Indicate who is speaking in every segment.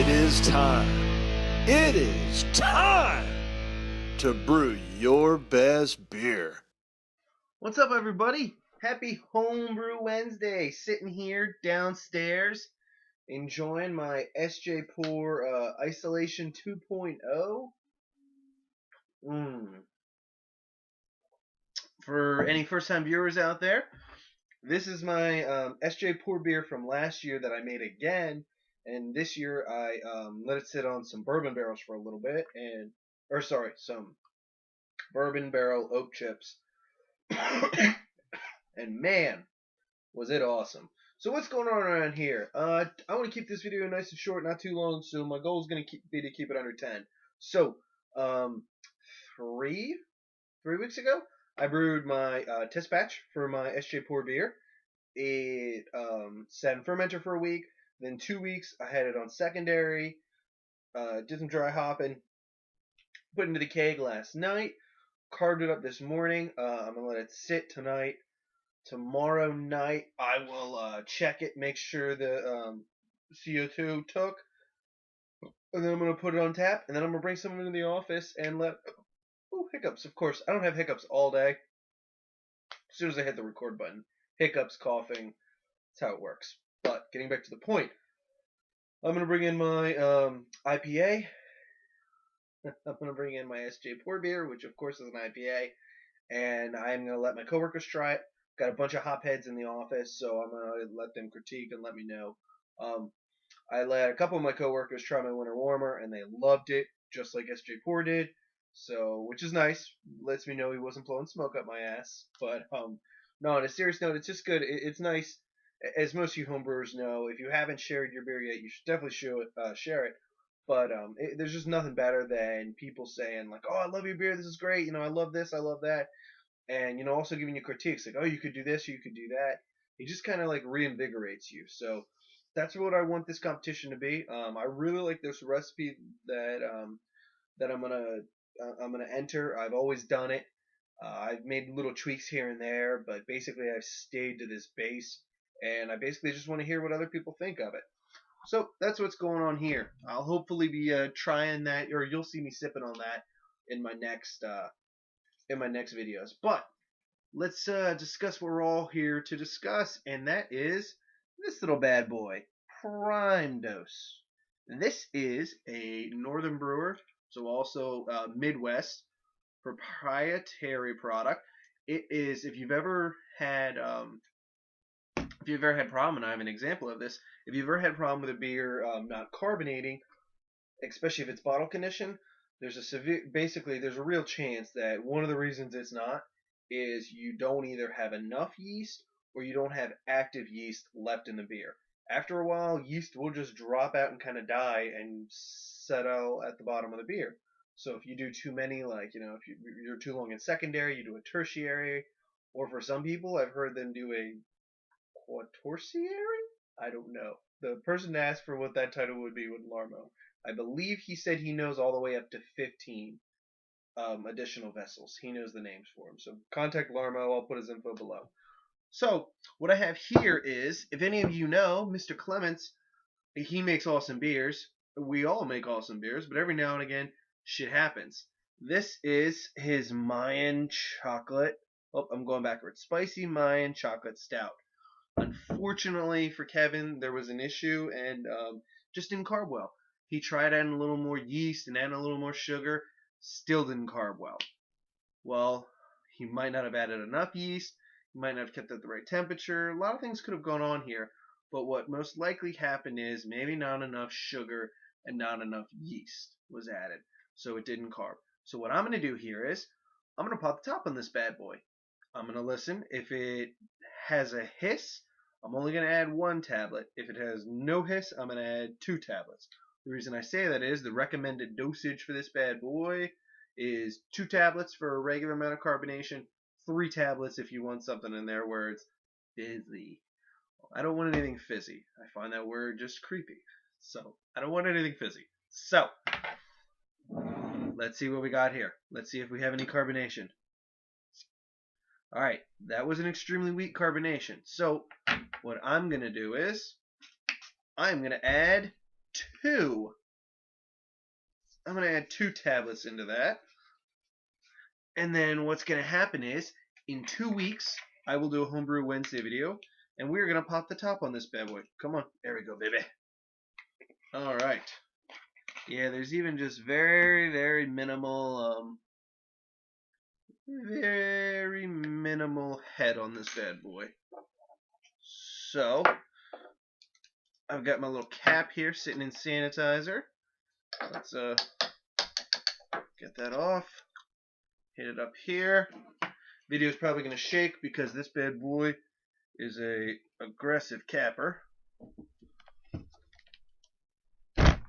Speaker 1: It is time. It is time to brew your best beer.
Speaker 2: What's up, everybody? Happy Homebrew Wednesday. Sitting here downstairs enjoying my SJPORR Isolation 2.0. For any first-time viewers out there, this is my SJPORR beer from last year that I made again. And this year I let it sit on some bourbon barrels for a little bit. Some bourbon barrel oak chips. And man, was it awesome. So what's going on around here? I want to keep this video nice and short, not too long, so my goal is going to be to keep it under 10. So, 3 weeks ago, I brewed my test batch for my SJPORR beer. It sat in fermenter for a week. Then 2 weeks, I had it on secondary. Did some dry hopping. Put it into the keg last night. Carved it up this morning. I'm going to let it sit tonight. Tomorrow night, I will check it, make sure the CO2 took, and then I'm going to put it on tap, and then I'm going to bring someone into the office and hiccups, of course. I don't have hiccups all day. As soon as I hit the record button, hiccups, coughing, that's how it works. But getting back to the point, I'm going to bring in my IPA. I'm going to bring in my SJPORR beer, which of course is an IPA, and I'm going to let my coworkers try it. Got a bunch of hopheads in the office, so I'm going to let them critique and let me know. I let a couple of my coworkers try my winter warmer, and they loved it, just like SJPORR did. So, which is nice. Lets me know he wasn't blowing smoke up my ass. But no, on a serious note, it's just good. It's nice. As most of you homebrewers know, if you haven't shared your beer yet, you should definitely share it. But there's just nothing better than people saying like, "Oh, I love your beer. This is great. You know, I love this. I love that." And, you know, also giving you critiques like, oh, you could do this, or you could do that. It just kind of like reinvigorates you. So that's what I want this competition to be. I really like this recipe that I'm gonna enter. I've always done it. I've made little tweaks here and there, but basically I've stayed to this base, and I basically just want to hear what other people think of it. So that's what's going on here. I'll hopefully be trying that, or you'll see me sipping on that in my next videos. But let's discuss what we're all here to discuss, and that is this little bad boy, Prime Dose. This is a Northern brewer, so also Midwest proprietary product. It is, if you've ever had problem, and I have an example of this, if you've ever had a problem with a beer not carbonating, especially if it's bottle conditioned, there's a real chance that one of the reasons it's not is you don't either have enough yeast or you don't have active yeast left in the beer. After a while, yeast will just drop out and kind of die and settle at the bottom of the beer. So if you do too many, like, you know, if you're too long in secondary, you do a tertiary, or for some people, I've heard them do a quaterciary? I don't know. The person asked for what that title would be with Larmo. I believe he said he knows all the way up to 15 additional vessels. He knows the names for them. So contact Larmo. I'll put his info below. So what I have here is, if any of you know, Mr. Clements, he makes awesome beers. We all make awesome beers, but every now and again, shit happens. This is his Mayan chocolate. Oh, I'm going backwards. Spicy Mayan chocolate stout. Unfortunately for Kevin, there was an issue and just didn't carb well. He tried adding a little more yeast and adding a little more sugar. Still didn't carb well. Well, he might not have added enough yeast. He might not have kept it at the right temperature. A lot of things could have gone on here. But what most likely happened is maybe not enough sugar and not enough yeast was added. So it didn't carb. So what I'm going to do here is I'm going to pop the top on this bad boy. I'm going to listen. If it has a hiss, I'm only going to add 1 tablet. If it has no hiss, I'm going to add 2 tablets. The reason I say that is the recommended dosage for this bad boy is 2 tablets for a regular amount of carbonation, 3 tablets if you want something in there where it's fizzy. I don't want anything fizzy. I find that word just creepy. So, I don't want anything fizzy. So, let's see what we got here. Let's see if we have any carbonation. Alright, that was an extremely weak carbonation. So, what I'm going to do is, I'm going to add 2. I'm going to add 2 tablets into that. And then what's going to happen is, in 2 weeks, I will do a Homebrew Wednesday video, and we're going to pop the top on this bad boy. Come on. There we go, baby. Alright. Yeah, there's even just very, very minimal, head on this bad boy. So, I've got my little cap here sitting in sanitizer. Let's get that off. Hit it up here. Video's probably going to shake because this bad boy is a aggressive capper.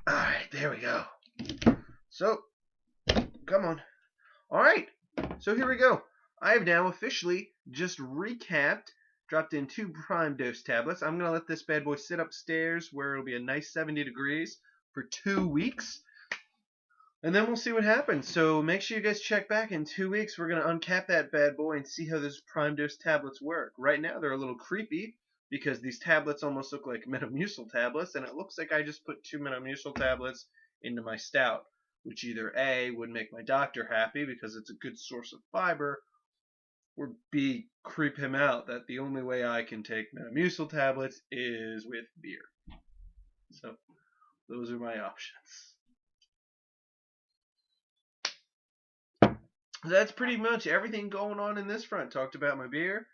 Speaker 2: Alright, there we go. So, come on. Alright, so here we go. I have now officially just recapped, dropped in 2 prime dose tablets. I'm going to let this bad boy sit upstairs where it'll be a nice 70 degrees for 2 weeks. And then we'll see what happens. So make sure you guys check back in 2 weeks. We're going to uncap that bad boy and see how those prime dose tablets work. Right now they're a little creepy because these tablets almost look like Metamucil tablets, and it looks like I just put 2 Metamucil tablets into my stout, which either A, would make my doctor happy because it's a good source of fiber, or B, creep him out that the only way I can take Metamucil tablets is with beer. So those are my options. That's pretty much everything going on in this front. Talked about my beer.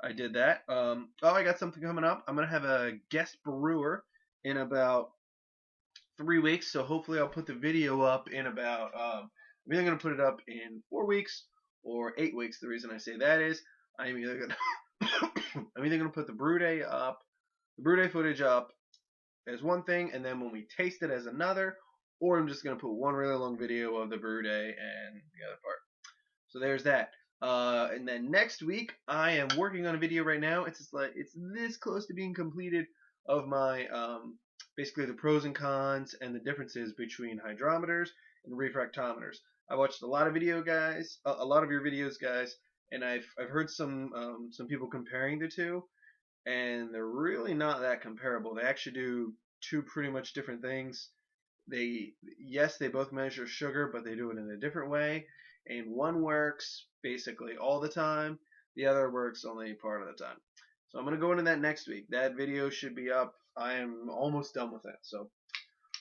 Speaker 2: I did that. Oh, I got something coming up. I'm going to have a guest brewer in about 3 weeks. So hopefully I'll put the video up in about, I'm either going to put it up in 4 weeks or 8 weeks. The reason I say that is I'm either going to put the brew day footage up as one thing, and then when we taste it as another, or I'm just going to put one really long video of the brew day and the other part. So there's that. And then next week, I am working on a video right now. It's this close to being completed of my basically the pros and cons and the differences between hydrometers and refractometers. I watched a lot of your videos, guys, and I've heard some people comparing the two, and they're really not that comparable. They actually do 2 pretty much different things. They both measure sugar, but they do it in a different way. And one works basically all the time. The other works only part of the time. So I'm going to go into that next week. That video should be up. I am almost done with that. So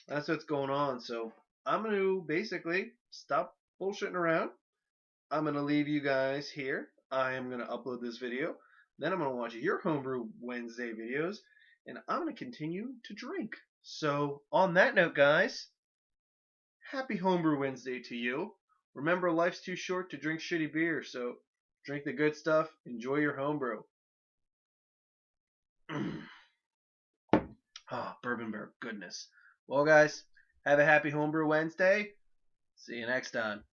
Speaker 2: that's what's going on. So I'm going to basically stop bullshitting around. I'm going to leave you guys here. I am going to upload this video. Then I'm going to watch your Homebrew Wednesday videos. And I'm going to continue to drink. So on that note, guys, happy Homebrew Wednesday to you. Remember, life's too short to drink shitty beer, so drink the good stuff, enjoy your homebrew. Bourbon beer, goodness. Well, guys, have a happy Homebrew Wednesday. See you next time.